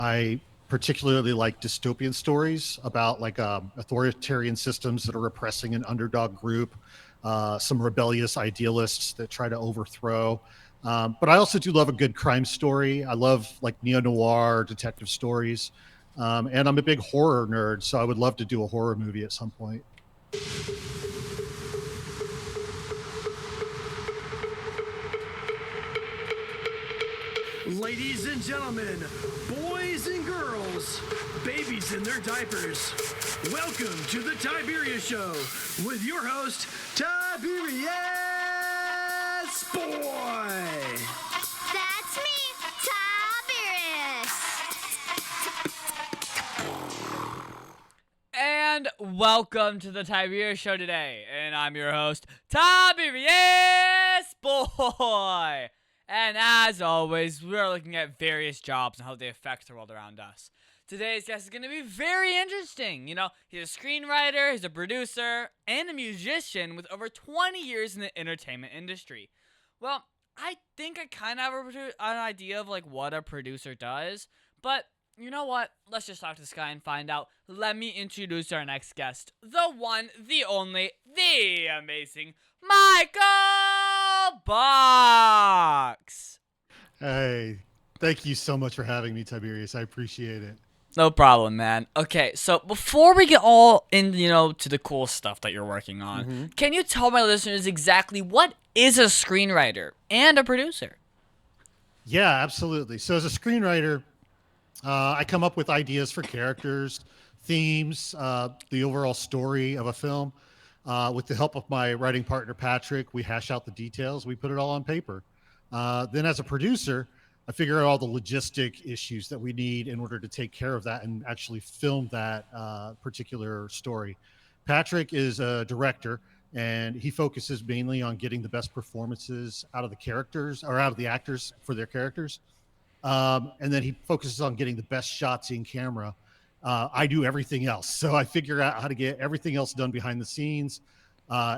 I particularly like dystopian stories about like authoritarian systems that are repressing an underdog group, some rebellious idealists that try to overthrow. But I also do love a good crime story. I love like neo-noir detective stories. And I'm a big horror nerd, so I would love to do a horror movie at some point. Ladies and gentlemen, boys and girls, babies in their diapers, welcome to the Tiberius Show with your host, Tiberius Boy. That's me, Tiberius. And welcome to the Tiberius Show today. And I'm your host, Tiberius Boy. And as always, we are looking at various jobs and how they affect the world around us. Today's guest is going to be very interesting. You know, he's a screenwriter, he's a producer, and a musician with over 20 years in the entertainment industry. Well, I think I kind of have an idea of like what a producer does, but you know what? Let's just talk to this guy and find out. Let me introduce our next guest. The one, the only, the amazing Michael Box. Hey, thank you so much for having me, Tiberius. I appreciate it. No problem, man. Okay, so before we get all in, to the cool stuff that you're working on, can you tell my listeners exactly what is a screenwriter and a producer? Yeah, absolutely. So as a screenwriter, I come up with ideas for characters, themes, the overall story of a film. With the help of my writing partner, Patrick, we hash out the details. We put it all on paper. Then as a producer, I figure out all the logistic issues that we need in order to take care of that and actually film that particular story. Patrick is a director, and he focuses mainly on getting the best performances out of the characters or out of the actors for their characters. And then he focuses on getting the best shots in camera. I do everything else. So I figure out how to get everything else done behind the scenes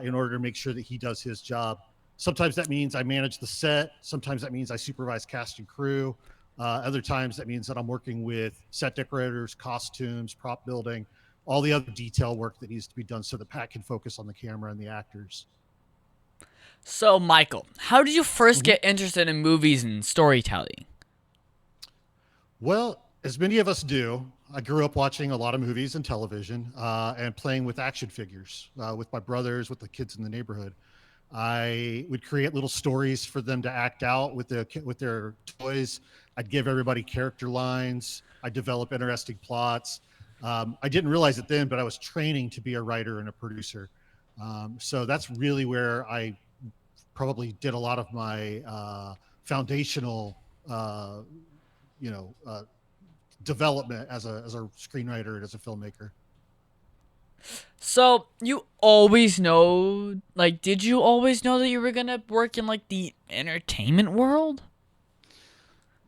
in order to make sure that he does his job. Sometimes that means I manage the set. Sometimes that means I supervise cast and crew. Other times that means that I'm working with set decorators, costumes, prop building, all the other detail work that needs to be done so that Pat can focus on the camera and the actors. So, Michael, how did you first get interested in movies and storytelling? Well, as many of us do, I grew up watching a lot of movies and television and playing with action figures with my brothers, with the kids in the neighborhood. I would create little stories for them to act out with their toys. I'd give everybody character lines. I'd develop interesting plots. I didn't realize it then, but I was training to be a writer and a producer. So that's really where I probably did a lot of my foundational development as a screenwriter and as a filmmaker. So, you always know, did you always know that you were going to work in, the entertainment world?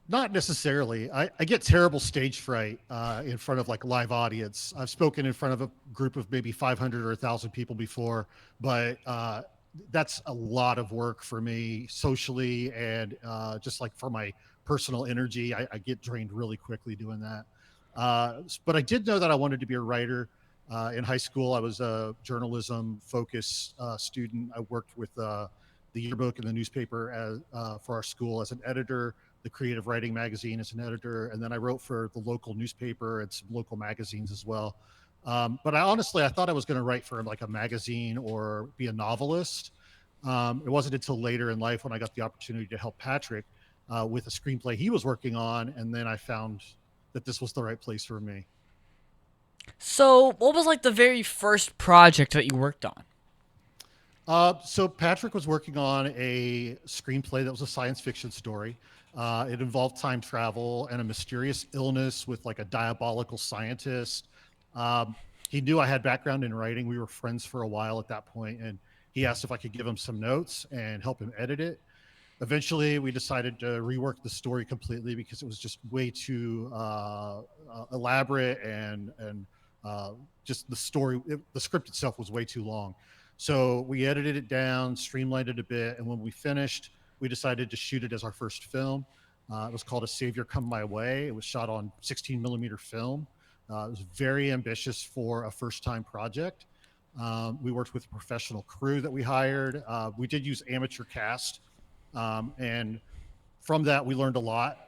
Not necessarily. I get terrible stage fright in front of live audience. I've spoken in front of a group of maybe 500 or 1,000 people before, but that's a lot of work for me socially and just for my personal energy. I get drained really quickly doing that. But I did know that I wanted to be a writer. In high school, I was a journalism focused student. I worked with the yearbook and the newspaper for our school as an editor, the creative writing magazine as an editor, and then I wrote for the local newspaper and some local magazines as well. But I thought I was going to write for a magazine or be a novelist. It wasn't until later in life when I got the opportunity to help Patrick with a screenplay he was working on, and then I found that this was the right place for me. So, what was the very first project that you worked on? So Patrick was working on a screenplay that was a science fiction story. It involved time travel and a mysterious illness with a diabolical scientist. He knew I had background in writing. We were friends for a while at that point, and he asked if I could give him some notes and help him edit it. Eventually, we decided to rework the story completely because it was just way too elaborate and just the story, the script itself was way too long. So we edited it down, streamlined it a bit, and when we finished, we decided to shoot it as our first film. It was called A Savior Come My Way. It was shot on 16 millimeter film. It was very ambitious for a first time project. We worked with a professional crew that we hired. We did use amateur cast. And from that, we learned a lot.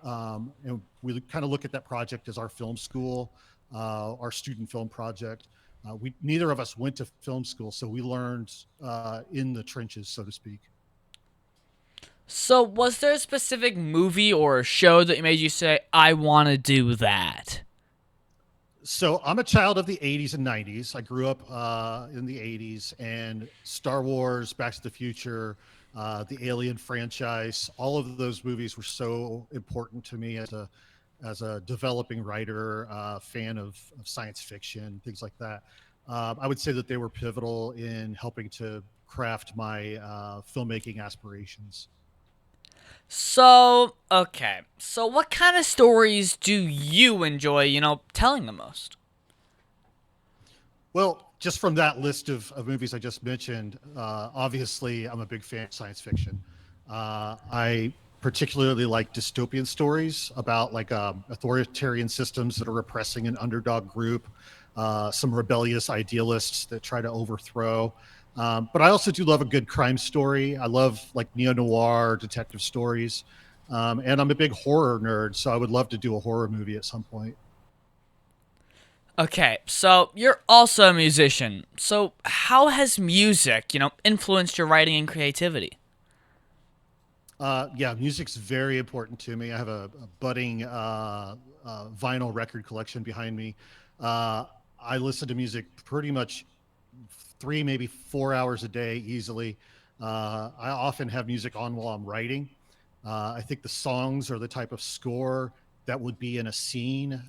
And we kind of look at that project as our film school, our student film project. We neither of us went to film school, so we learned in the trenches, so to speak. So, was there a specific movie or show that made you say, I want to do that? So I'm a child of the 80s and 90s. I grew up in the 80s, and Star Wars, Back to the Future, the Alien franchise, all of those movies were so important to me as a developing writer, fan of science fiction, things like that. I would say that they were pivotal in helping to craft my filmmaking aspirations. So, okay. So, what kind of stories do you enjoy, telling the most? Well, just from that list of movies I just mentioned, obviously I'm a big fan of science fiction. I particularly like dystopian stories about like authoritarian systems that are repressing an underdog group, some rebellious idealists that try to overthrow. But I also do love a good crime story. I love like neo-noir detective stories. And I'm a big horror nerd, so I would love to do a horror movie at some point. Okay, so you're also a musician. So, how has music, influenced your writing and creativity? Yeah, music's very important to me. I have a budding vinyl record collection behind me. I listen to music pretty much 3, maybe 4 hours a day easily. I often have music on while I'm writing. I think the songs are the type of score that would be in a scene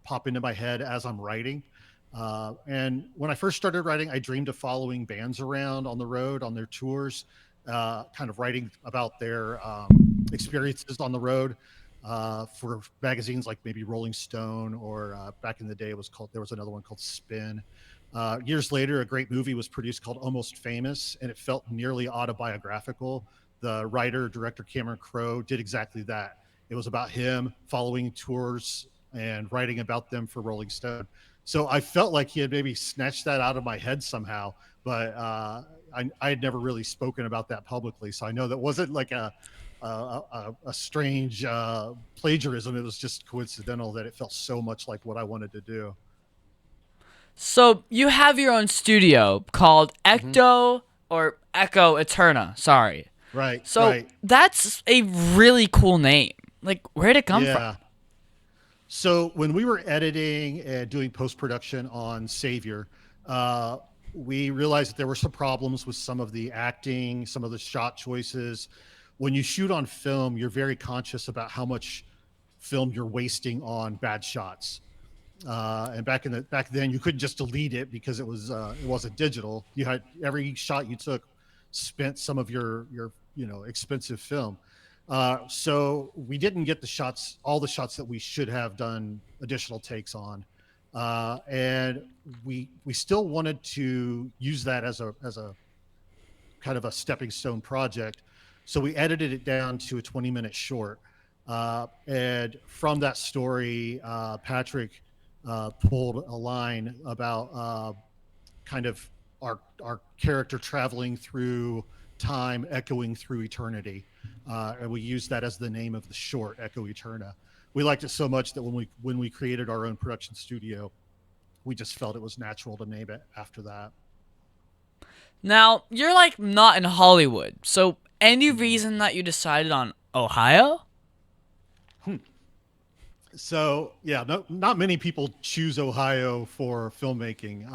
pop into my head as I'm writing. And when I first started writing, I dreamed of following bands around on the road on their tours, kind of writing about their experiences on the road for magazines like maybe Rolling Stone or back in the day there was another one called Spin. Years later, a great movie was produced called Almost Famous, and it felt nearly autobiographical. The writer, director Cameron Crowe did exactly that. It was about him following tours and writing about them for Rolling Stone. So I felt like he had maybe snatched that out of my head somehow, but I had never really spoken about that publicly. So I know that wasn't like a strange plagiarism. It was just coincidental that it felt so much like what I wanted to do. So, you have your own studio called Hmm. Echo Eterna, sorry. Right, So, right. that's a really cool name. Like, where'd it come from? Yeah. So when we were editing and doing post production on Savior, uh, we realized that there were some problems with some of the acting, some of the shot choices. When you shoot on film, you're very conscious about how much film you're wasting on bad shots. And back then, you couldn't just delete it because it wasn't digital. You had every shot you took spent some of your expensive film. So we didn't get all the shots that we should have done additional takes on, and we still wanted to use that as a kind of a stepping stone project. So we edited it down to a 20-minute short, and from that story, Patrick pulled a line about kind of our character traveling through time, echoing through eternity, and we used that as the name of the short, Echo Eterna. We liked it so much that when we created our own production studio, we just felt it was natural to name it after that. Now, you're like not in Hollywood. So, any reason that you decided on Ohio? So yeah, no, not many people choose Ohio for filmmaking,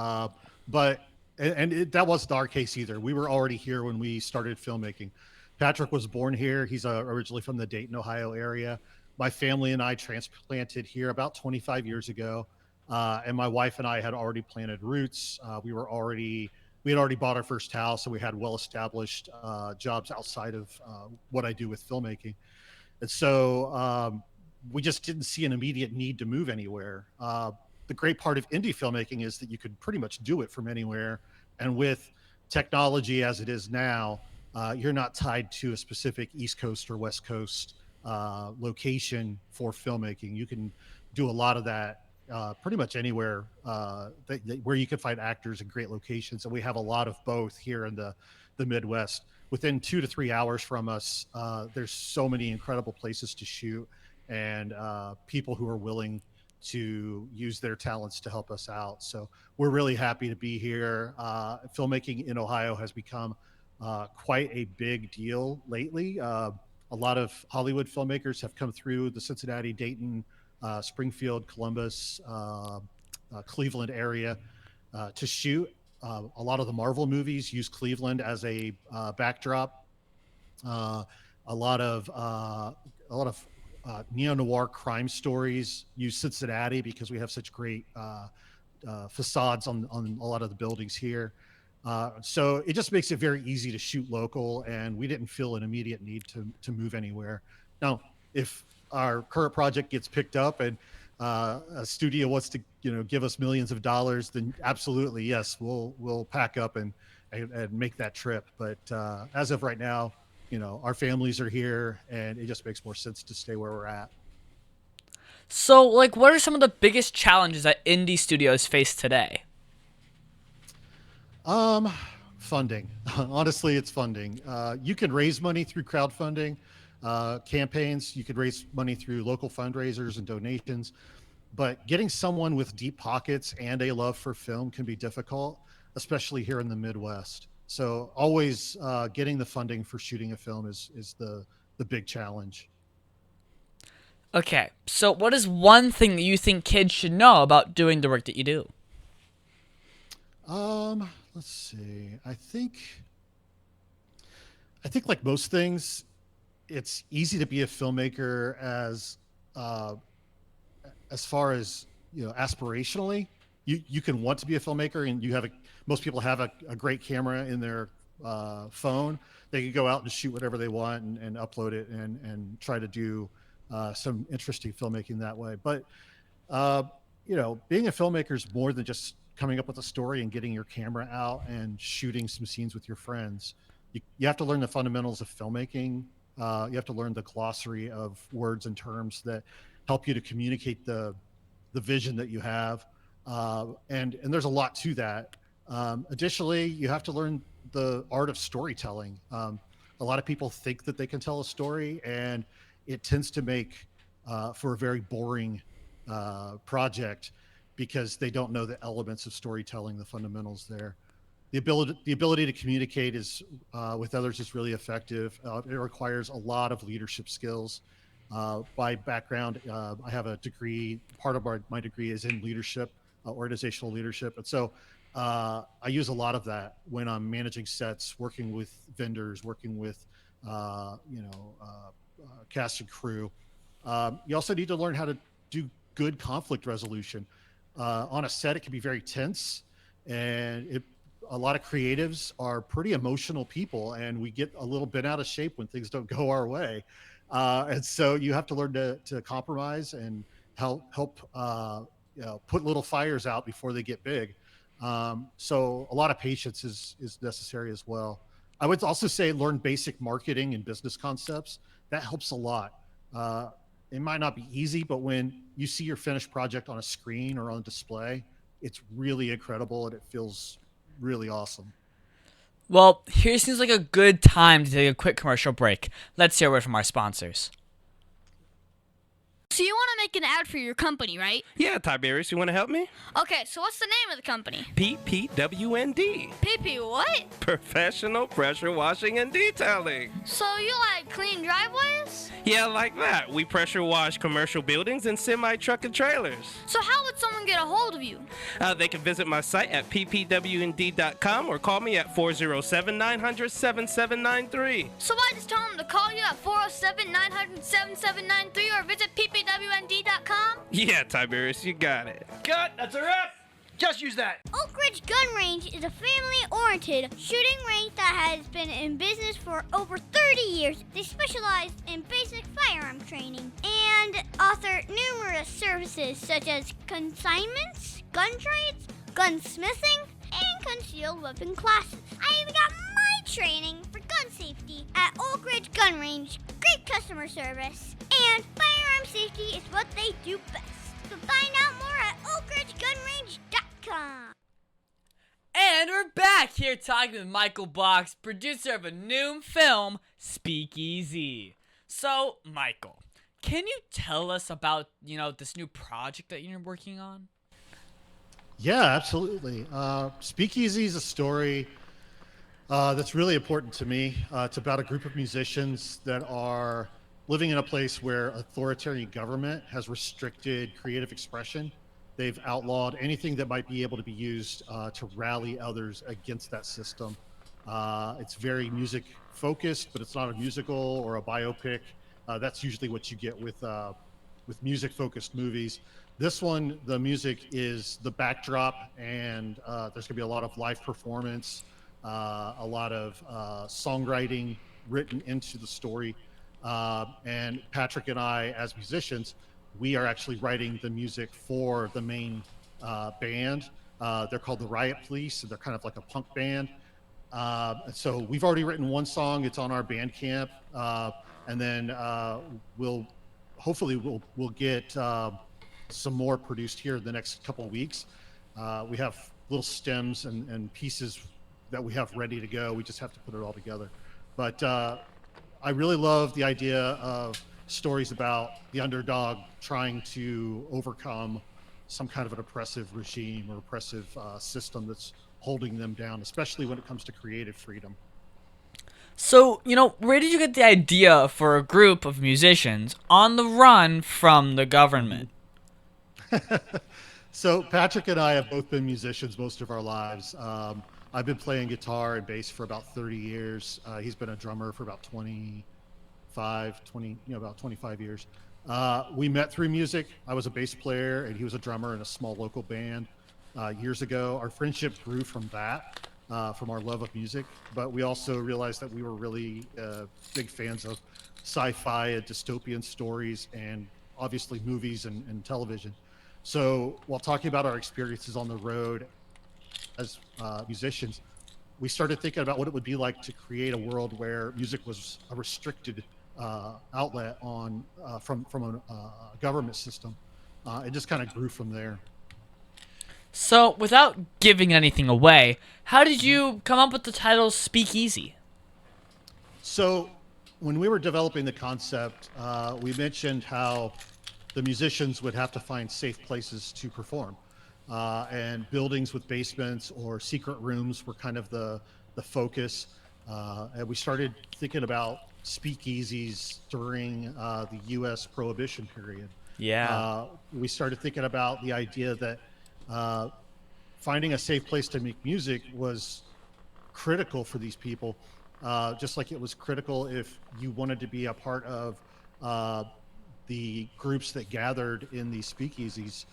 but that wasn't our case either. We were already here when we started filmmaking. Patrick was born here. He's originally from the Dayton, Ohio area. My family and I transplanted here about 25 years ago, and my wife and I had already planted roots. We had already bought our first house, and we had well-established jobs outside of what I do with filmmaking. And so we just didn't see an immediate need to move anywhere. The great part of indie filmmaking is that you could pretty much do it from anywhere. And with technology as it is now, you're not tied to a specific East Coast or West Coast location for filmmaking. You can do a lot of that pretty much anywhere where you can find actors in great locations. And we have a lot of both here in the Midwest. Within 2 to 3 hours from us, there's so many incredible places to shoot, and people who are willing to use their talents to help us out. So we're really happy to be here. Filmmaking in Ohio has become quite a big deal lately. A lot of Hollywood filmmakers have come through the Cincinnati, Dayton, Springfield, Columbus, Cleveland area to shoot. A lot of the Marvel movies use Cleveland as a backdrop. A lot of neo-noir crime stories use Cincinnati because we have such great facades on a lot of the buildings here. So it just makes it very easy to shoot local, and we didn't feel an immediate need to move anywhere. Now, if our current project gets picked up and a studio wants to give us millions of dollars, then absolutely, yes, we'll pack up and make that trip. But as of right now, our families are here, and it just makes more sense to stay where we're at. So, like, what are some of the biggest challenges that indie studios face today? Funding. Honestly, it's funding. You can raise money through crowdfunding campaigns. You could raise money through local fundraisers and donations, but getting someone with deep pockets and a love for film can be difficult, especially here in the Midwest. So always getting the funding for shooting a film is the big challenge. Okay, so what is one thing that you think kids should know about doing the work that you do? Let's see. I think like most things, it's easy to be a filmmaker as far as aspirationally. You can want to be a filmmaker, and most people have a great camera in their phone. They can go out and shoot whatever they want and upload it and try to do some interesting filmmaking that way. But being a filmmaker is more than just coming up with a story and getting your camera out and shooting some scenes with your friends. You have to learn the fundamentals of filmmaking. You have to learn the glossary of words and terms that help you to communicate the vision that you have. And there's a lot to that. Additionally, you have to learn the art of storytelling. A lot of people think that they can tell a story, and it tends to make for a very boring project because they don't know the elements of storytelling, the fundamentals there. The ability to communicate with others is really effective. It requires a lot of leadership skills. By background, I have a degree. Part of my degree is in leadership, organizational leadership, and so I use a lot of that when I'm managing sets, working with vendors, working with cast and crew. You also need to learn how to do good conflict resolution. On a set, it can be very tense, and a lot of creatives are pretty emotional people, and we get a little bit out of shape when things don't go our way. And so you have to learn to compromise and help put little fires out before they get big. So a lot of patience is necessary as well. I would also say learn basic marketing and business concepts. That helps a lot. It might not be easy, but when you see your finished project on a screen or on display, it's really incredible, and it feels really awesome. Well, here seems like a good time to take a quick commercial break. Let's hear a word from our sponsors. So you want to make an ad for your company, right? Yeah, Tiberius, you want to help me? Okay, so what's the name of the company? PPWND. PP what? Professional Pressure Washing and Detailing. So you like clean driveways? Yeah, like that. We pressure wash commercial buildings and semi-truck and trailers. So how would someone get a hold of you? They can visit my site at ppwnd.com or call me at 407-900-7793. So I just tell them to call you at 407-900-7793 or visit ppwnd.com? Yeah, Tiberius, you got it. Cut, that's a wrap. Just use that. Oak Ridge Gun Range is a family-oriented shooting range that has been in business for over 30 years. They specialize in basic firearm training and offer numerous services such as consignments, gun trades, gunsmithing, and concealed weapon classes. I even got my training for gun safety at Oak Ridge Gun Range. Great great customer service, and firearm safety is what they do best. So find out more at oakridgegunrange.com. And we're back here talking with Michael Box, producer of a new film, Speakeasy. So, Michael, can you tell us about, this new project that you're working on? Yeah, absolutely. Speakeasy is a story that's really important to me. It's about a group of musicians that are living in a place where authoritarian government has restricted creative expression. They've outlawed anything that might be able to be used to rally others against that system. It's very music focused, but it's not a musical or a biopic. That's usually what you get with music focused movies. This one, the music is the backdrop, and there's gonna be a lot of live performance, a lot of songwriting written into the story. And Patrick and I, as musicians, we are actually writing the music for the main band. They're called the Riot Police, and they're kind of like a punk band. So we've already written one song. It's on our Bandcamp, and then we'll get some more produced here in the next couple of weeks. We have little stems and pieces that we have ready to go. We just have to put it all together. But I really love the idea of stories about the underdog trying to overcome some kind of an oppressive regime or oppressive system that's holding them down, especially when it comes to creative freedom. So, where did you get the idea for a group of musicians on the run from the government? So Patrick and I have both been musicians most of our lives. I've been playing guitar and bass for about 30 years. He's been a drummer for about 25 years. We met through music. I was a bass player and he was a drummer in a small local band years ago. Our friendship grew from that, from our love of music, but we also realized that we were really big fans of sci-fi and dystopian stories, and obviously movies and television. So while talking about our experiences on the road as musicians, we started thinking about what it would be like to create a world where music was a restricted outlet from a government system. It just kind of grew from there. So, without giving anything away, how did you come up with the title Speakeasy? So when we were developing the concept, we mentioned how the musicians would have to find safe places to perform. And buildings with basements or secret rooms were kind of the focus. And we started thinking about speakeasies during the U.S. Prohibition period. Yeah. We started thinking about the idea that finding a safe place to make music was critical for these people, just like it was critical if you wanted to be a part of the groups that gathered in these speakeasies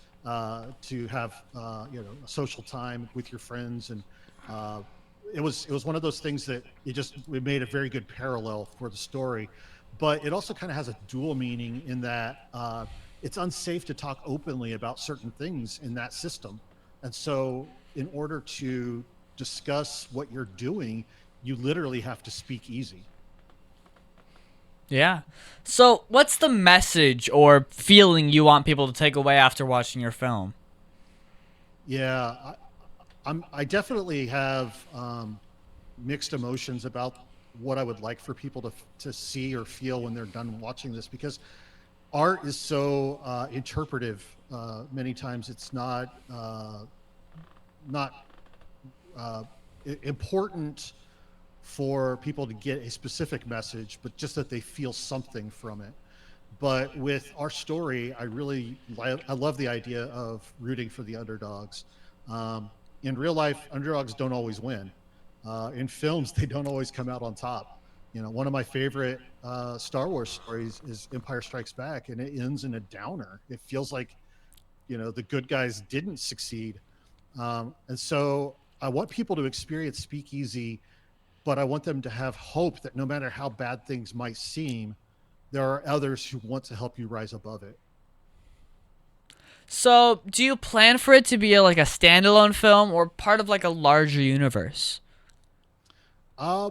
to have a social time with your friends. And it was one of those things that it made a very good parallel for the story, but it also kind of has a dual meaning in that it's unsafe to talk openly about certain things in that system. And so in order to discuss what you're doing, you literally have to speak easy. Yeah. So, what's the message or feeling you want people to take away after watching your film? Yeah, I definitely have mixed emotions about what I would like for people to see or feel when they're done watching this, because art is so interpretive. Many times it's not important for people to get a specific message, but just that they feel something from it. But with our story, I love the idea of rooting for the underdogs. In real life, underdogs don't always win. In films, they don't always come out on top. One of my favorite Star Wars stories is Empire Strikes Back, and it ends in a downer. It feels like, the good guys didn't succeed. And so I want people to experience Speakeasy, but I want them to have hope that no matter how bad things might seem, there are others who want to help you rise above it. So, do you plan for it to be like a standalone film or part of like a larger universe? I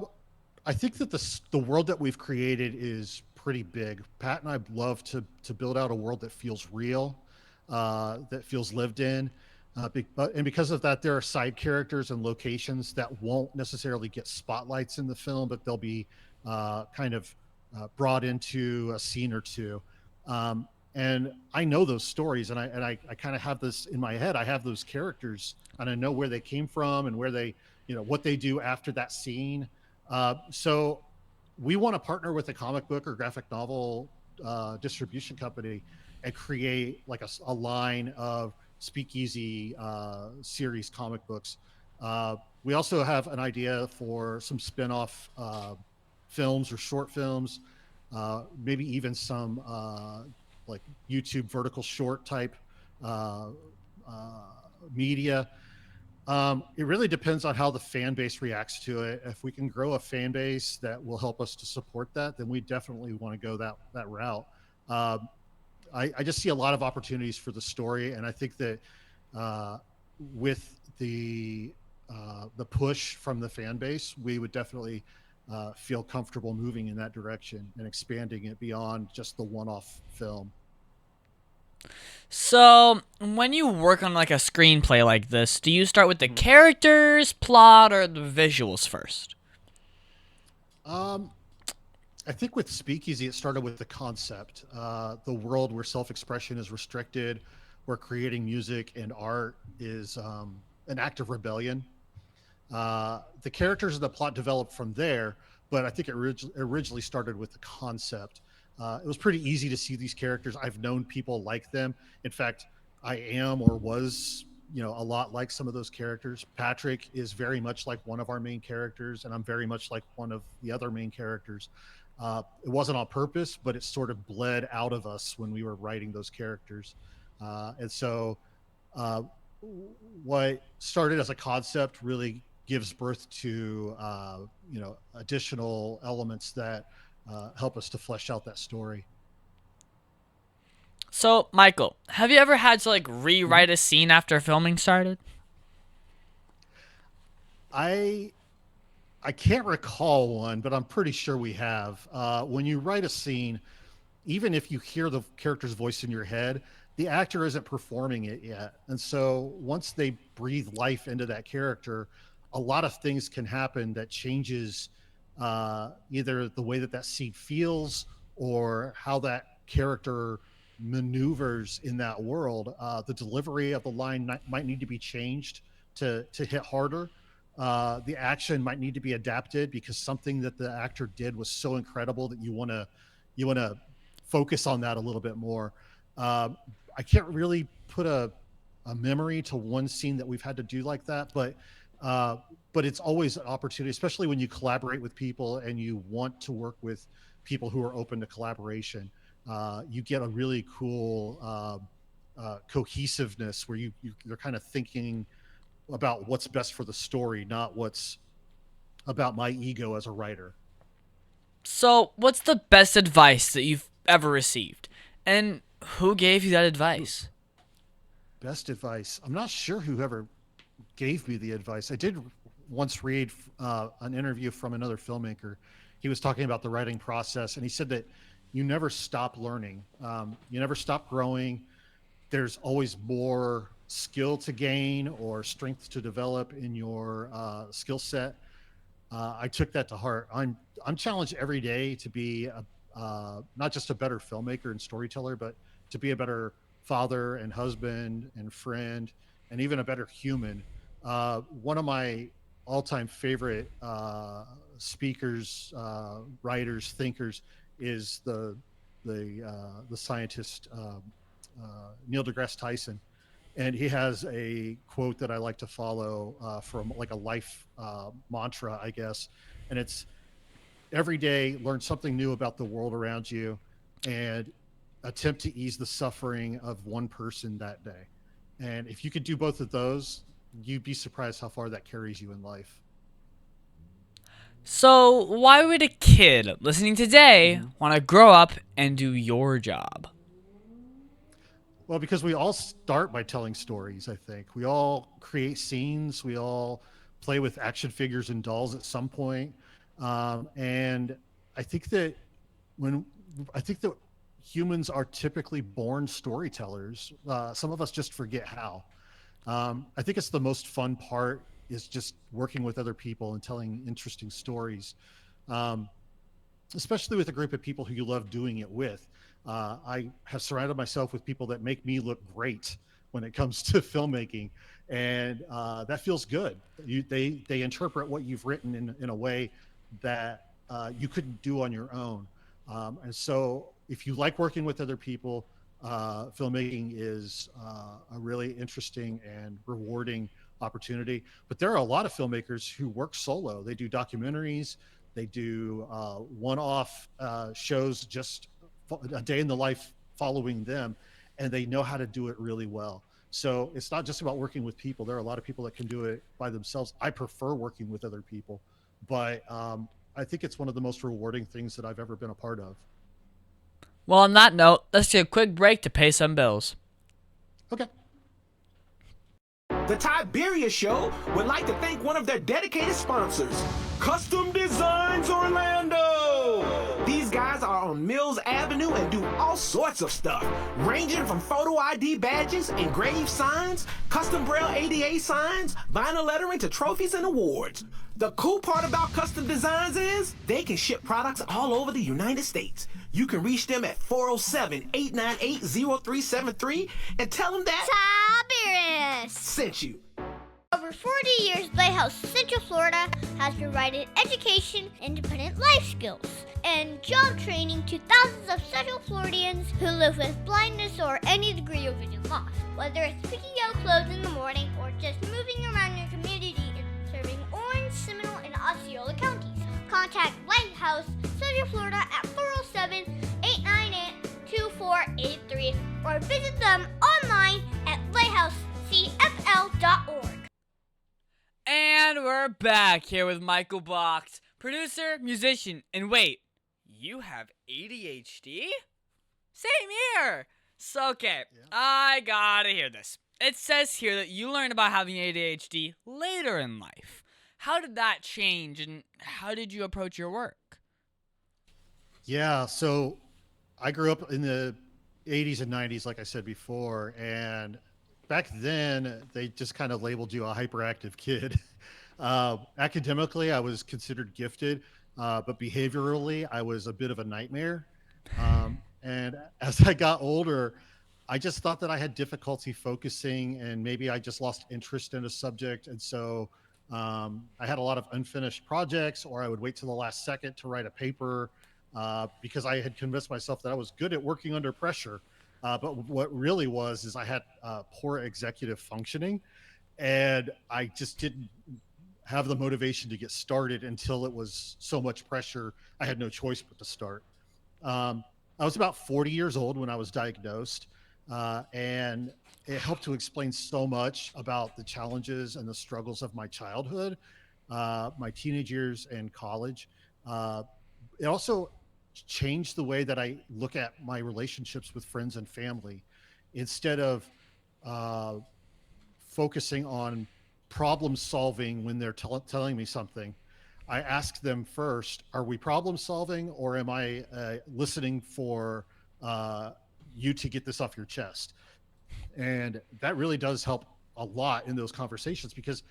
think that the world that we've created is pretty big. Pat and I love to build out a world that feels real, that feels lived in. And because of that, there are side characters and locations that won't necessarily get spotlights in the film, but they'll be kind of brought into a scene or two. And I know those stories, and I kind of have this in my head. I have those characters, and I know where they came from and where they, what they do after that scene. So we want to partner with a comic book or graphic novel distribution company and create like a line of speakeasy series comic books. We also have an idea for some spin-off films or short films, maybe even some like YouTube vertical short type media. It really depends on how the fan base reacts to it. If we can grow a fan base that will help us to support that, then we definitely want to go that route. I just see a lot of opportunities for the story, and I think that with the push from the fan base, we would definitely feel comfortable moving in that direction and expanding it beyond just the one-off film. So, when you work on like a screenplay like this, do you start with the characters, plot, or the visuals first? I think with Speakeasy, it started with the concept, the world where self-expression is restricted, where creating music and art is an act of rebellion. The characters and the plot developed from there, but I think it originally started with the concept. It was pretty easy to see these characters. I've known people like them. In fact, I am or was, a lot like some of those characters. Patrick is very much like one of our main characters, and I'm very much like one of the other main characters. It wasn't on purpose, but it sort of bled out of us when we were writing those characters. And so what started as a concept really gives birth to, additional elements that help us to flesh out that story. So, Michael, have you ever had to like rewrite a scene after filming started? I can't recall one, but I'm pretty sure we have. When you write a scene, even if you hear the character's voice in your head, the actor isn't performing it yet. And so once they breathe life into that character, a lot of things can happen that changes either the way that scene feels or how that character maneuvers in that world. The delivery of the line might need to be changed to hit harder. The action might need to be adapted because something that the actor did was so incredible that you want to focus on that a little bit more. I can't really put a memory to one scene that we've had to do like that, but it's always an opportunity, especially when you collaborate with people and you want to work with people who are open to collaboration. You get a really cool cohesiveness where you're kind of thinking about what's best for the story, not what's about my ego as a writer. So, what's the best advice that you've ever received? And who gave you that advice? Best advice. I'm not sure who ever gave me the advice. I did once read an interview from another filmmaker. He was talking about the writing process, and he said that you never stop learning. You never stop growing. There's always more skill to gain or strength to develop in your skill set. I took that to heart. I'm challenged every day to be not just a better filmmaker and storyteller, but to be a better father and husband and friend, and even a better human. One of my all-time favorite speakers, writers, thinkers is the scientist Neil deGrasse Tyson, and he has a quote that I like to follow from like a life mantra, I guess, and it's every day learn something new about the world around you, and attempt to ease the suffering of one person that day. And if you could do both of those, you'd be surprised how far that carries you in life. So, why would a kid listening today want to grow up and do your job? Well, because we all start by telling stories, I think. We all create scenes. We all play with action figures and dolls at some point. And I think that when I think that humans are typically born storytellers. Some of us just forget how. I think it's the most fun part is just working with other people and telling interesting stories, um, especially with a group of people who you love doing it with. I have surrounded myself with people that make me look great when it comes to filmmaking, and that feels good. They interpret what you've written in a way that you couldn't do on your own. And so, if you like working with other people, filmmaking is a really interesting and rewarding opportunity. But there are a lot of filmmakers who work solo. They do documentaries, they do one-off shows, just a day in the life following them, and they know how to do it really well. So it's not just about working with people. There are a lot of people that can do it by themselves. I prefer working with other people, but I think it's one of the most rewarding things that I've ever been a part of. Well, on that note, let's take a quick break to pay some bills. Okay. The Tiberius Show would like to thank one of their dedicated sponsors, Custom Designs Orlando. These guys are on Mills Avenue and do all sorts of stuff, ranging from photo ID badges, engraved signs, custom braille ADA signs, vinyl lettering to trophies and awards. The cool part about Custom Designs is they can ship products all over the United States. You can reach them at 407-898-0373 and tell them that Tiberius! sent you. Over 40 years, Lighthouse Central Florida has provided education, independent life skills, and job training to thousands of Central Floridians who live with blindness or any degree of vision loss. Whether it's picking out clothes in the morning or just moving around your community and serving Orange, Seminole, and Osceola counties, contact Lighthouse Central Florida at 407-898-2483 or visit them online at lighthousecfl.org. And we're back here with Michael Box, producer, musician, and wait, you have ADHD? Same here! So, okay, I gotta hear this. It says here that you learned about having ADHD later in life. How did that change, and how did you approach your work? Yeah, so I grew up in the 80s and 90s, like I said before, and back then they just kind of labeled you a hyperactive kid. Academically, I was considered gifted, but behaviorally, I was a bit of a nightmare. And as I got older, I just thought that I had difficulty focusing, and maybe I just lost interest in a subject. And so I had a lot of unfinished projects, or I would wait till the last second to write a paper because I had convinced myself that I was good at working under pressure. But what really was is I had poor executive functioning, and I just didn't have the motivation to get started until it was so much pressure. I had no choice but to start. I was about 40 years old when I was diagnosed, and it helped to explain so much about the challenges and the struggles of my childhood, my teenage years, and college. It also changed the way that I look at my relationships with friends and family. Instead of focusing on problem solving when they're telling me something, I ask them first, are we problem solving, or am I listening for you to get this off your chest? And that really does help a lot in those conversations, because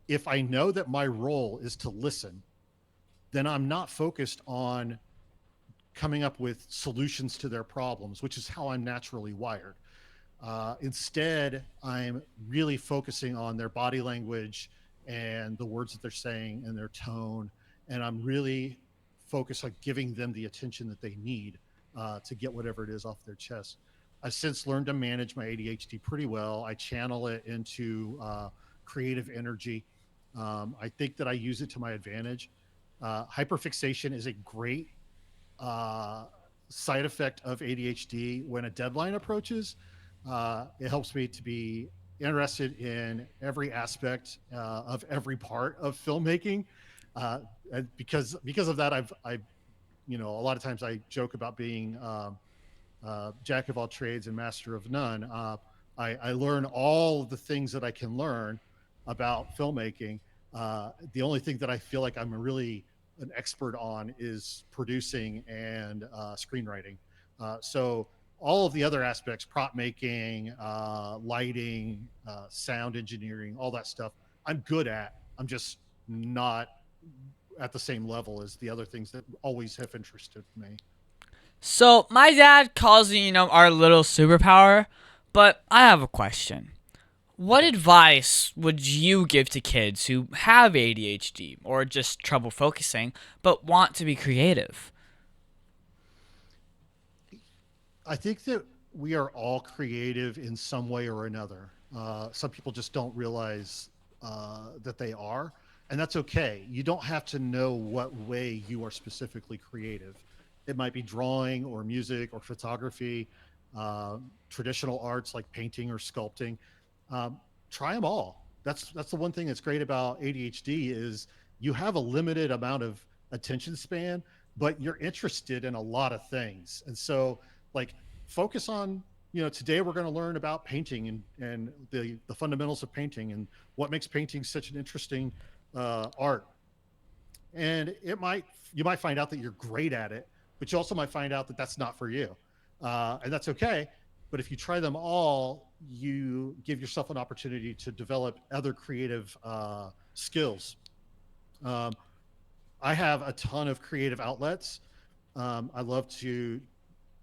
if I know that my role is to listen, then I'm not focused on coming up with solutions to their problems, which is how I'm naturally wired. Instead, I'm really focusing on their body language and the words that they're saying and their tone. And I'm really focused on giving them the attention that they need to get whatever it is off their chest. I've since learned to manage my ADHD pretty well. I channel it into creative energy. I think that I use it to my advantage. Hyperfixation is a great side effect of ADHD. When a deadline approaches, it helps me to be interested in every aspect of every part of filmmaking. And because of that, I've a lot of times I joke about being jack of all trades and master of none. I learn all of the things that I can learn about filmmaking. The only thing that I feel like I'm really an expert on is producing and screenwriting. So all of the other aspects, prop making, lighting, sound engineering, all that stuff, I'm good at. I'm just not at the same level as the other things that always have interested me. So my dad calls it, our little superpower, but I have a question. What advice would you give to kids who have ADHD or just trouble focusing but want to be creative? I think that we are all creative in some way or another. Some people just don't realize that they are, and that's okay. You don't have to know what way you are specifically creative. It might be drawing or music or photography, traditional arts like painting or sculpting. Um, Try them all. That's the one thing that's great about ADHD is you have a limited amount of attention span, but you're interested in a lot of things, and so like focus on today we're going to learn about painting and the fundamentals of painting and what makes painting such an interesting art. And you might find out that you're great at it, but you also might find out that that's not for you, and that's okay. But if you try them all, you give yourself an opportunity to develop other creative skills. um, I have a ton of creative outlets. I love to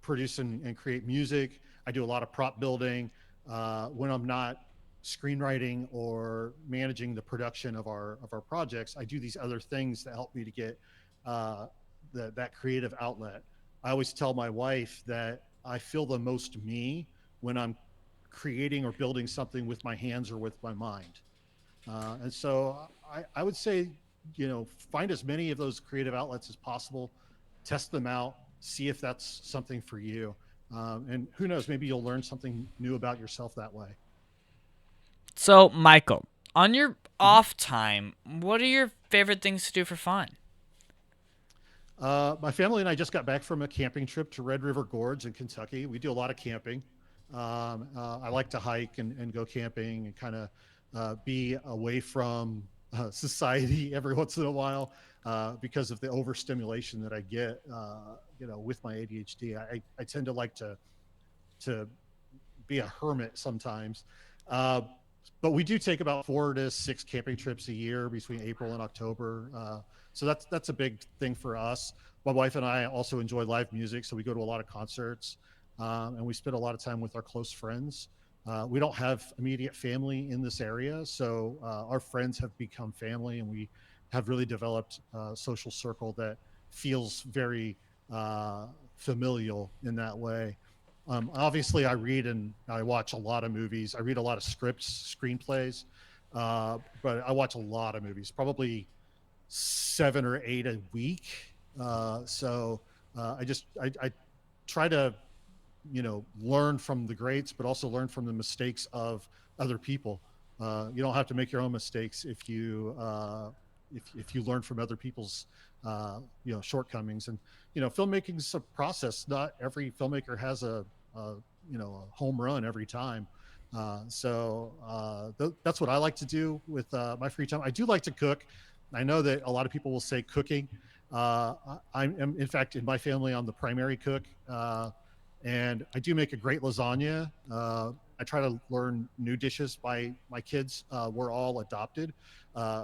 produce and create music. I do a lot of prop building. When I'm not screenwriting or managing the production of our projects, I do these other things that help me to get uh, that creative outlet. I always tell my wife that I feel the most me when I'm creating or building something with my hands or with my mind. And so I would say, find as many of those creative outlets as possible, test them out, see if that's something for you. And who knows, maybe you'll learn something new about yourself that way. So, Michael, on your off time, what are your favorite things to do for fun? My family and I just got back from a camping trip to Red River Gorge in Kentucky. We do a lot of camping. I like to hike and go camping and kind of be away from society every once in a while because of the overstimulation that I get, with my ADHD. I tend to like to be a hermit sometimes. Uh, but we do take about 4 to 6 camping trips a year between April and October. So that's a big thing for us. My wife and I also enjoy live music, so we go to a lot of concerts, and we spend a lot of time with our close friends. We don't have immediate family in this area, so our friends have become family, and we have really developed a social circle that feels very familial in that way. Obviously, I read and I watch a lot of movies. I read a lot of scripts, screenplays, but I watch a lot of movies, probably 7 or 8 a week. I try to learn from the greats, but also learn from the mistakes of other people. You don't have to make your own mistakes if you learn from other people's shortcomings. And filmmaking is a process. Not every filmmaker has a home run every time. That's what I like to do with my free time. I do like to cook. I know that a lot of people will say cooking. I'm in fact, in my family, I'm the primary cook, and I do make a great lasagna. I try to learn new dishes by my kids. We're all adopted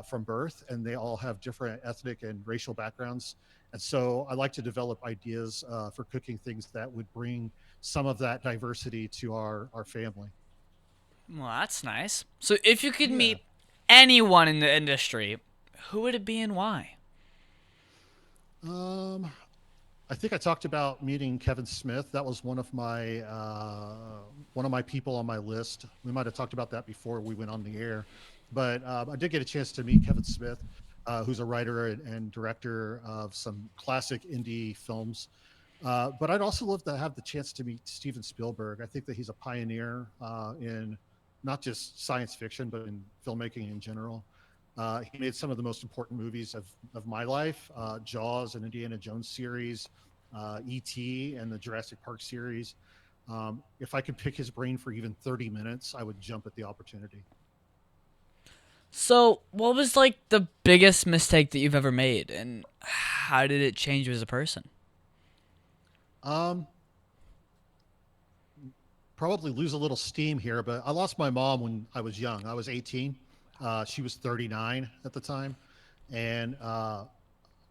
from birth, and they all have different ethnic and racial backgrounds. And so I like to develop ideas for cooking things that would bring some of that diversity to our family. Well, that's nice. So, if you could Yeah. meet anyone in the industry, who would it be and why? Um, I think I talked about meeting Kevin Smith. That was one of my people on my list. We might have talked about that before we went on the air, but I did get a chance to meet Kevin Smith, who's a writer and director of some classic indie films. But I'd also love to have the chance to meet Steven Spielberg. I think that he's a pioneer in not just science fiction, but in filmmaking in general. He made some of the most important movies of my life: Jaws and Indiana Jones series, E.T. and the Jurassic Park series. If I could pick his brain for even 30 minutes, I would jump at the opportunity. So, what was like the biggest mistake that you've ever made, and how did it change you as a person? Um, Probably lose a little steam here, but I lost my mom when I was young. I was 18. She was 39 at the time, and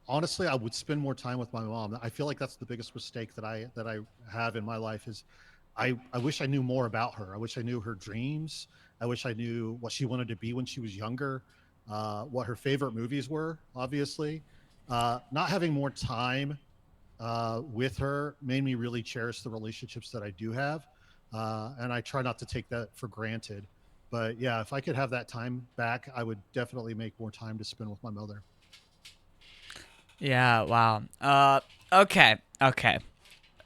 honestly, I would spend more time with my mom. I feel like that's the biggest mistake that I have in my life is I wish I knew more about her. I wish I knew her dreams. I wish I knew what she wanted to be when she was younger, what her favorite movies were, obviously. Not having more time with her made me really cherish the relationships that I do have. And I try not to take that for granted. But yeah, if I could have that time back, I would definitely make more time to spend with my mother. Yeah, wow. Okay, okay.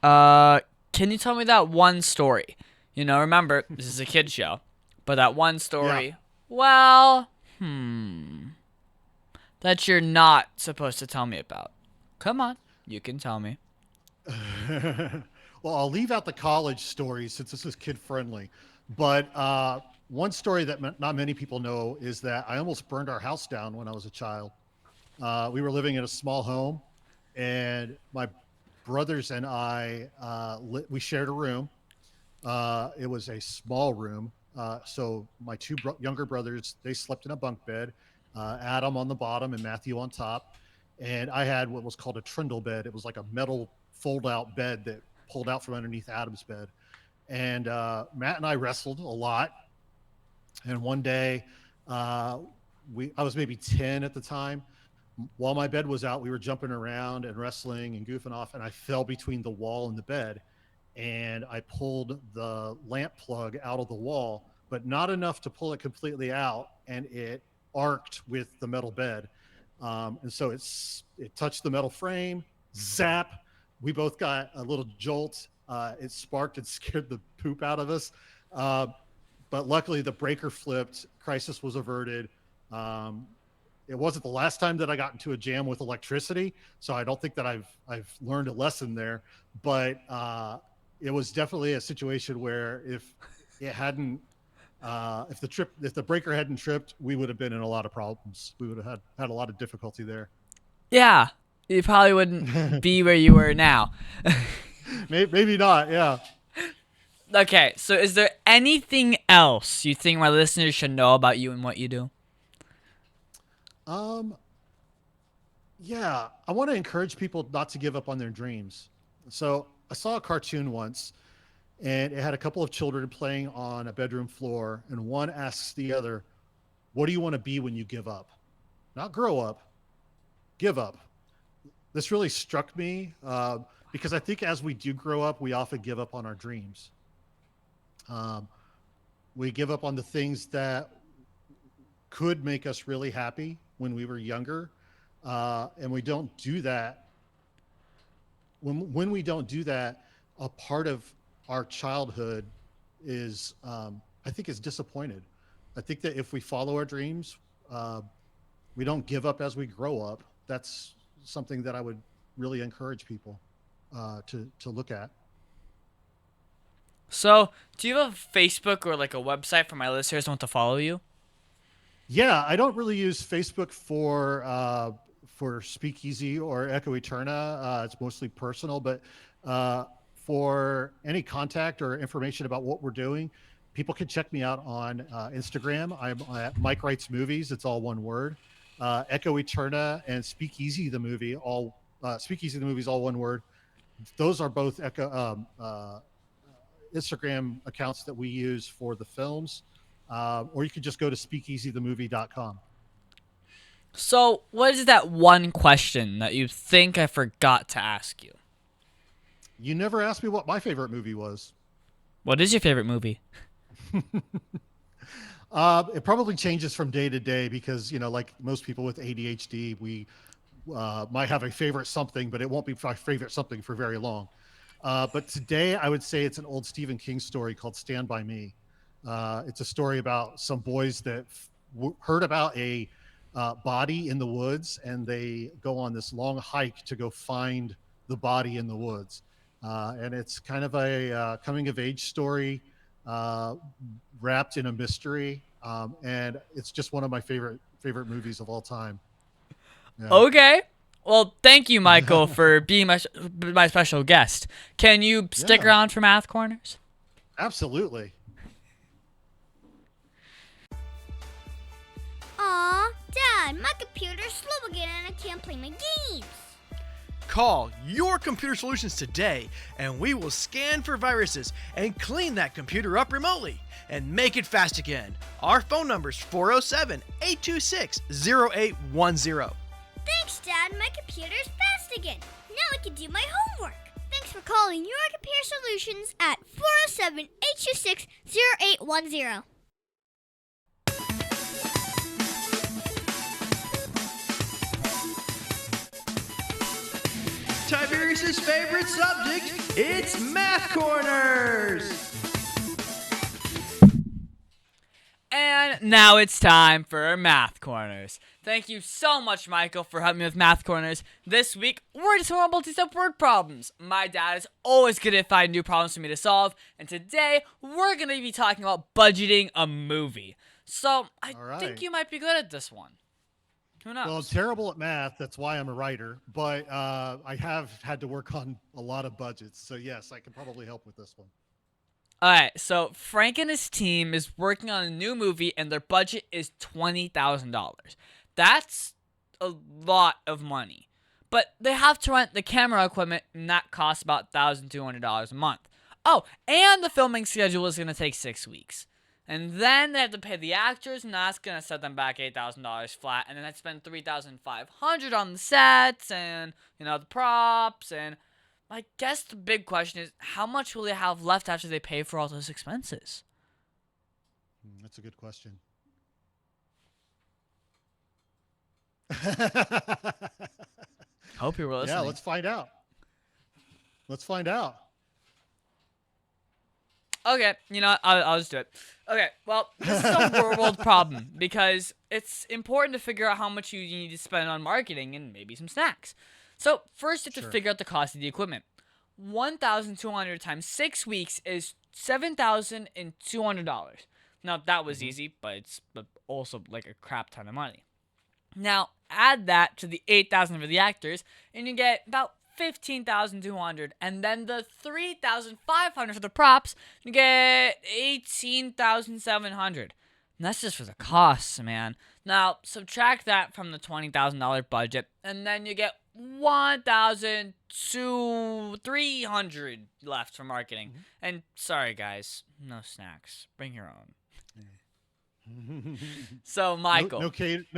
Can you tell me that one story? Remember, this is a kid show, but that one story, Yeah. well, that you're not supposed to tell me about. Come on, you can tell me. Well, I'll leave out the college stories since this is kid friendly. But one story that not many people know is that I almost burned our house down when I was a child. We were living in a small home, and my brothers and I we shared a room. It was a small room. So my two younger brothers, they slept in a bunk bed, Adam on the bottom and Matthew on top. And I had what was called a trundle bed. It was like a metal fold out bed that pulled out from underneath Adam's bed. And Matt and I wrestled a lot. And one day, I was maybe 10 at the time. While my bed was out, we were jumping around and wrestling and goofing off. And I fell between the wall and the bed, and I pulled the lamp plug out of the wall, but not enough to pull it completely out, and it arced with the metal bed. And so it touched the metal frame, zap. We both got a little jolt. It sparked and scared the poop out of us. But luckily, the breaker flipped. Crisis was averted. It wasn't the last time that I got into a jam with electricity, so I don't think that I've learned a lesson there. But it was definitely a situation where if it hadn't, if the breaker hadn't tripped, we would have been in a lot of problems. We would have had a lot of difficulty there. Yeah, you probably wouldn't be where you were now. Maybe not. Yeah. Okay, so is there anything else you think my listeners should know about you and what you do? Yeah, I want to encourage people not to give up on their dreams. So I saw a cartoon once, and it had a couple of children playing on a bedroom floor, and one asks the other, "What do you want to be when you give up?" Not grow up, give up. This really struck me because I think as we do grow up, we often give up on our dreams. We give up on the things that could make us really happy when we were younger, and we don't do that. When we don't do that, a part of our childhood is, I think, is disappointed. I think that if we follow our dreams, we don't give up as we grow up. That's something that I would really encourage people to look at. So, do you have a Facebook or like a website for my listeners who want to follow you? Yeah, I don't really use Facebook for Speakeasy or Echo Eterna. It's mostly personal, but for any contact or information about what we're doing, people can check me out on Instagram. I'm at Mike Writes Movies. It's all one word. Echo Eterna and Speakeasy the movie, Speakeasy the movie is all one word. Those are both Instagram accounts that we use for the films. Or you could just go to speakeasythemovie.com. So, what is that one question that you think I forgot to ask you? You never asked me what my favorite movie was. What is your favorite movie? It probably changes from day to day because, like most people with ADHD, we might have a favorite something, but it won't be my favorite something for very long. But today I would say it's an old Stephen King story called Stand By Me. It's a story about some boys that heard about a body in the woods, and they go on this long hike to go find the body in the woods. And it's kind of a coming of age story wrapped in a mystery. And it's just one of my favorite movies of all time. Yeah. Okay. Well, thank you, Michael, for being my special guest. Can you stick Yeah, around for Math Corners? absolutely. Aw, Dad, my computer's slow again and I can't play my games. Call your computer solutions today, and we will scan for viruses and clean that computer up remotely and make it fast again. Our phone number is 407-826-0810. Thanks, Dad. My computer's fast again. Now I can do my homework. Thanks for calling your computer solutions at 407-826-0810. Tiberius' favorite subject, it's Math Corners! And now it's time for Math Corners. Thank you so much, Michael, for helping me with Math Corners. This week, we're just talking about multi-step word problems. My dad is always good at finding new problems for me to solve, and today, we're going to be talking about budgeting a movie. So, I All right. think you might be good at this one. Who knows? Well, I'm terrible at math. That's why I'm a writer. But I have had to work on a lot of budgets. So, yes, I can probably help with this one. Alright, so Frank and his team is working on a new movie and their budget is $20,000. That's a lot of money. But they have to rent the camera equipment and that costs about $1,200 a month. Oh, and the filming schedule is going to take 6 weeks. And then they have to pay the actors and that's going to set them back $8,000 flat. And then they spend $3,500 on the sets and, the props and... I guess the big question is, how much will they have left after they pay for all those expenses? That's a good question. Hope you were listening. Yeah, let's find out. Let's find out. Okay, I'll just do it. Okay, well, this is a real world problem because it's important to figure out how much you need to spend on marketing and maybe some snacks. So first, you have to figure out the cost of the equipment. 1,200 times 6 weeks is $7,200. Now that was easy, but it's also like a crap ton of money. Now add that to the 8,000 for the actors, and you get about 15,200, and then the 3,500 for the props, you get 18,700. And that's just for the costs, man. Now, subtract that from the $20,000 budget, and then you get 1,300 left for marketing. And sorry, guys, no snacks. Bring your own. So, Michael. No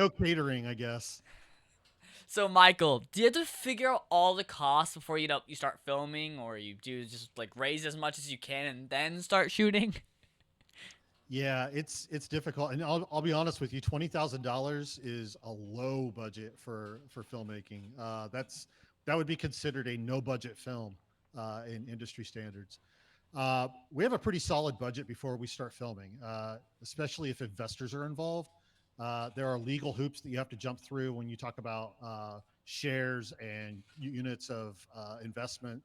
catering, I guess. So, Michael, do you have to figure out all the costs before you start filming, or you do just raise as much as you can and then start shooting? Yeah, it's difficult, and I'll be honest with you. $20,000 is a low budget for filmmaking. That would be considered a no budget film in industry standards. We have a pretty solid budget before we start filming, especially if investors are involved. There are legal hoops that you have to jump through when you talk about shares and units of investment,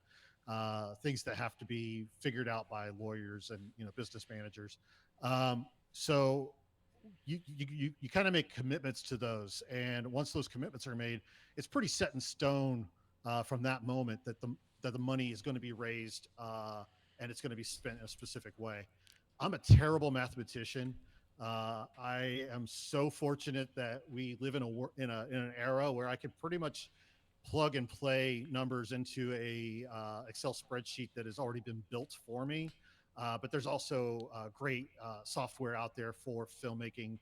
things that have to be figured out by lawyers and business managers. So you kind of make commitments to those, and once those commitments are made, it's pretty set in stone from that moment that the money is going to be raised and it's going to be spent in a specific way. I'm a terrible mathematician. I am so fortunate that we live in an era where I can pretty much plug and play numbers into a Excel spreadsheet that has already been built for me. But there's also great software out there for filmmaking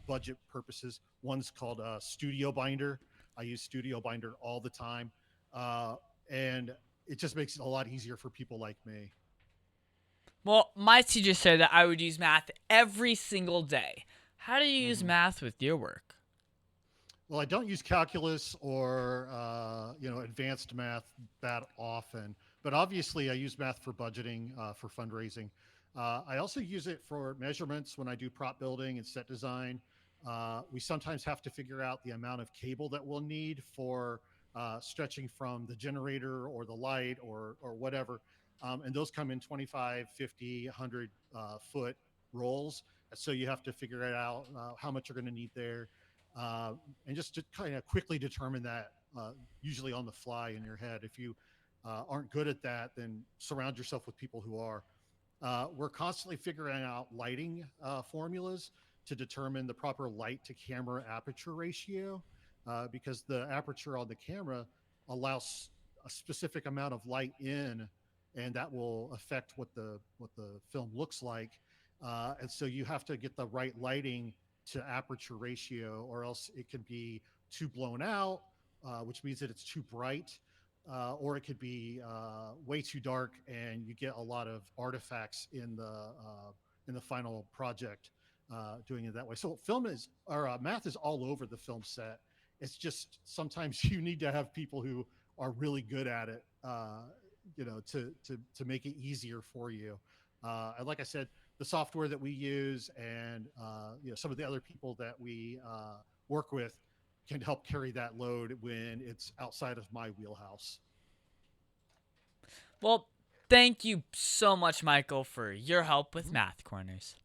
budget purposes. One's called Studio Binder. I use Studio Binder all the time. And it just makes it a lot easier for people like me. Well, my teacher said that I would use math every single day. How do you use math with your work? Well, I don't use calculus or advanced math that often, but obviously I use math for budgeting, for fundraising. I also use it for measurements when I do prop building and set design. We sometimes have to figure out the amount of cable that we'll need for stretching from the generator or the light or whatever. And those come in 25, 50, 100 foot rolls. So you have to figure it out how much you're going to need there. and just to kind of quickly determine that, usually on the fly in your head. If you aren't good at that, then surround yourself with people who are. We're constantly figuring out lighting formulas to determine the proper light to camera aperture ratio, because the aperture on the camera allows a specific amount of light in, and that will affect what the film looks like. And so you have to get the right lighting to aperture ratio, or else it can be too blown out, which means that it's too bright, or it could be way too dark, and you get a lot of artifacts in the final project doing it that way. So film is, or math is all over the film set. It's just sometimes you need to have people who are really good at it, to make it easier for you. And like I said, the software that we use, and some of the other people that we work with can help carry that load when it's outside of my wheelhouse. Well, thank you so much, Michael, for your help with Math Corners.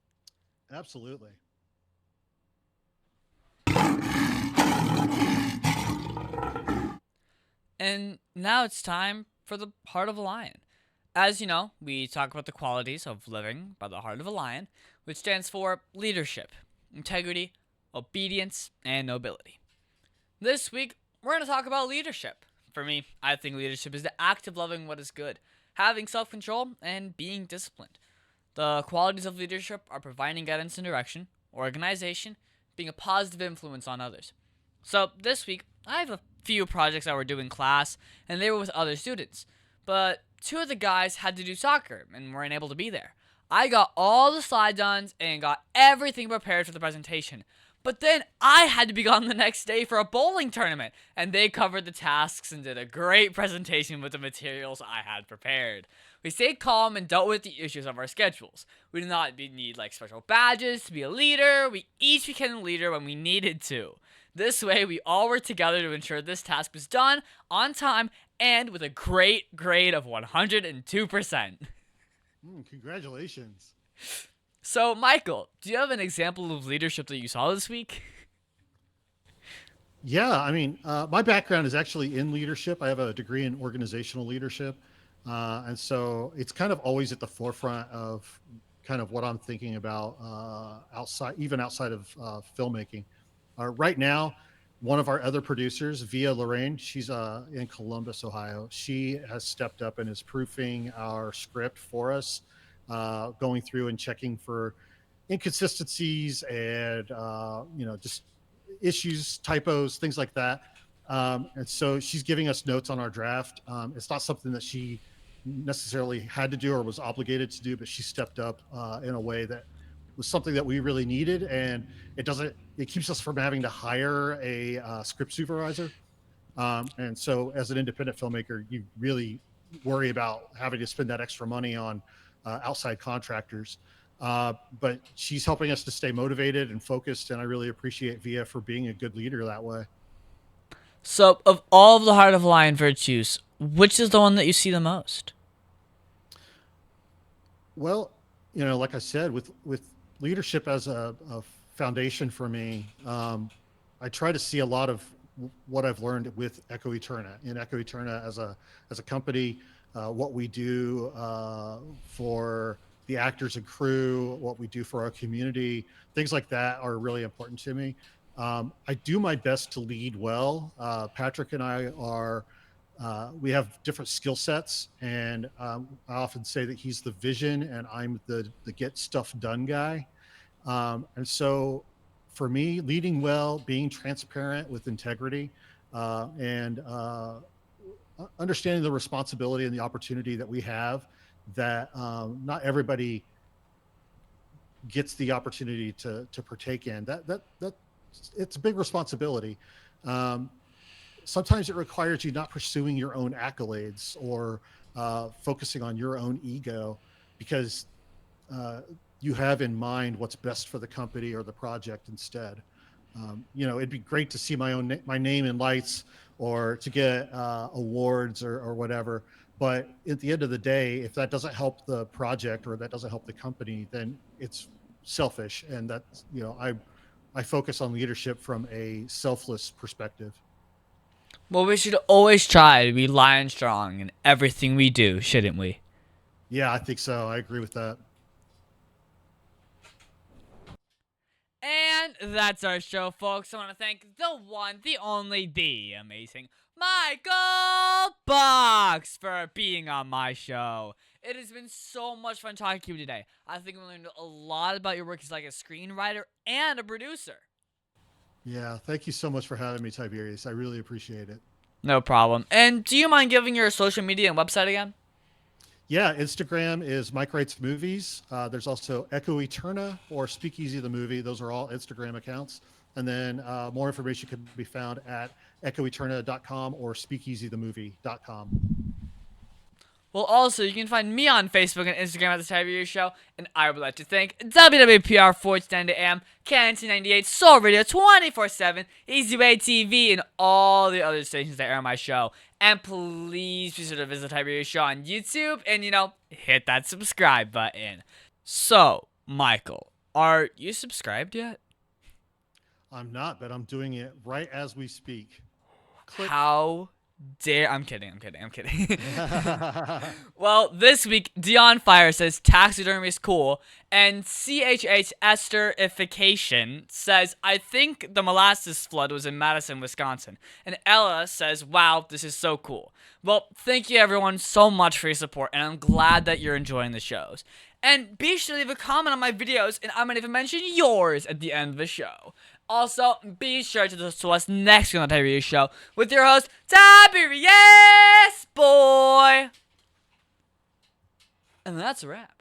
Absolutely. And now it's time for the Heart of a Lion. As you know, we talk about the qualities of living by the heart of a lion, which stands for leadership, integrity, obedience, and nobility. This week, we're going to talk about leadership. For me, I think leadership is the act of loving what is good, having self-control, and being disciplined. The qualities of leadership are providing guidance and direction, organization, being a positive influence on others. So this week, I have a few projects that were due in class, and they were with other students. But two of the guys had to do soccer and weren't able to be there. I got all the slide done and got everything prepared for the presentation. But then I had to be gone the next day for a bowling tournament, and they covered the tasks and did a great presentation with the materials I had prepared. We stayed calm and dealt with the issues of our schedules. We did not need special badges to be a leader. We each became a leader when we needed to. This way, we all worked together to ensure this task was done on time and with a great grade of 102%. Congratulations. So, Michael, do you have an example of leadership that you saw this week? Yeah, I mean, my background is actually in leadership. I have a degree in organizational leadership. And so it's kind of always at the forefront of kind of what I'm thinking about even outside of filmmaking. Right now, one of our other producers, Via Lorraine, she's in Columbus, Ohio. She has stepped up and is proofing our script for us, going through and checking for inconsistencies and just issues, typos, things like that. And so she's giving us notes on our draft. It's not something that she necessarily had to do or was obligated to do, but she stepped up in a way that was something that we really needed, and it keeps us from having to hire a script supervisor. And so as an independent filmmaker, you really worry about having to spend that extra money on outside contractors. But she's helping us to stay motivated and focused, and I really appreciate Via for being a good leader that way. So, of all of the Heart of a Lion virtues, which is the one that you see the most? Well, like I said, with leadership as a foundation for me, I try to see a lot of what I've learned with Echo Eterna. In Echo Eterna as a company, what we do for the actors and crew, what we do for our community, things like that are really important to me. I do my best to lead well. Patrick and I we have different skill sets, and I often say that he's the vision and I'm the get stuff done guy. And so for me, leading well, being transparent with integrity, and understanding the responsibility and the opportunity that we have, that not everybody gets the opportunity to partake in. That it's a big responsibility. Sometimes it requires you not pursuing your own accolades or focusing on your own ego, because you have in mind what's best for the company or the project instead. It'd be great to see my name in lights or to get awards or whatever. But at the end of the day, if that doesn't help the project or that doesn't help the company, then it's selfish. And that's, I I focus on leadership from a selfless perspective. Well, we should always try to be lion strong in everything we do, shouldn't we? Yeah, I think so. I agree with that. And that's our show, folks. I want to thank the one, the only, the amazing Michael Box for being on my show. It has been so much fun talking to you today. I think we learned a lot about your work as like a screenwriter and a producer. Yeah, thank you so much for having me, Tiberius. I really appreciate it. No problem. And do you mind giving your social media and website again? Yeah, Instagram is Mike Writes Movies. There's also Echo Eterna or Speakeasy the Movie. Those are all Instagram accounts. And then more information can be found at echoeterna.com or speakeasythemovie.com. Well, also, you can find me on Facebook and Instagram at The Tiberius Show, and I would like to thank WWPR 410 AM, Canton 98, Soul Radio 24/7, EasyWay TV, and all the other stations that air my show. And please be sure to visit Tiberius Show on YouTube and, hit that subscribe button. So, Michael, are you subscribed yet? I'm not, but I'm doing it right as we speak. Click. How dare... I'm kidding. Well, this week, Dion Fire says taxidermy is cool, and CHH Esterification says, I think the molasses flood was in Madison, Wisconsin. And Ella says, wow, this is so cool. Well, thank you everyone so much for your support, and I'm glad that you're enjoying the shows. And be sure to leave a comment on my videos, and I might even mention yours at the end of the show. Also, be sure to listen to us next week on the Tiberius Show with your host, Tiberius Boy. And that's a wrap.